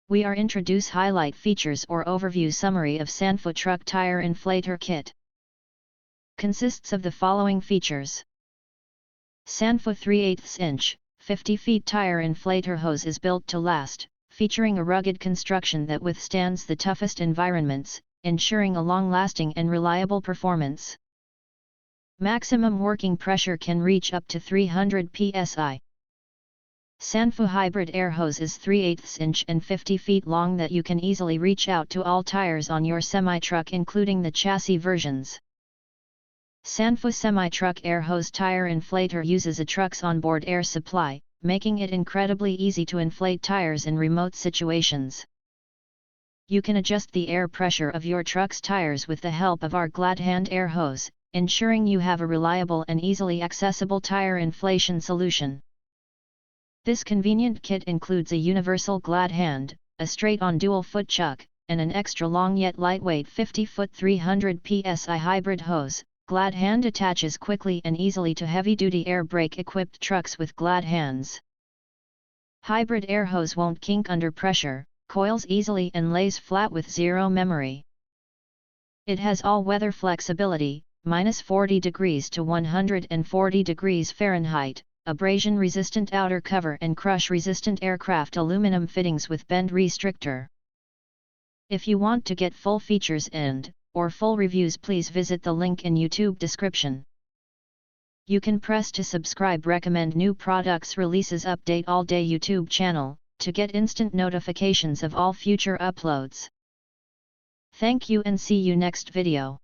We are introduce highlight features or overview summary of SANFU truck tire inflator kit. Consists of the following features. SANFU 3/8 inch, 50 feet tire inflator hose is built to last, featuring a rugged construction that withstands the toughest environments, ensuring a long-lasting and reliable performance. Maximum working pressure can reach up to 300 psi. SANFU Hybrid air hose is 3/8 inch and 50 feet long that you can easily reach out to all tires on your semi-truck including the chassis versions. SANFU semi-truck air hose tire inflator uses a truck's onboard air supply, making it incredibly easy to inflate tires in remote situations. You can adjust the air pressure of your truck's tires with the help of our Gladhand air hose, ensuring you have a reliable and easily accessible tire inflation solution. This convenient kit includes a universal Gladhand, a straight-on dual-foot chuck, and an extra-long yet lightweight 50-foot 300 psi hybrid hose. Gladhand attaches quickly and easily to heavy-duty air brake-equipped trucks with Gladhands. Hybrid air hose won't kink under pressure, coils easily and lays flat with zero memory. It has all-weather flexibility, -40 degrees to 140 degrees Fahrenheit, abrasion-resistant outer cover and crush-resistant aircraft aluminum fittings with bend restrictor. If you want to get full features or full reviews, please visit the link in YouTube description. You can press to subscribe recommend new products releases update all day YouTube channel, to get instant notifications of all future uploads. Thank you and see you next video.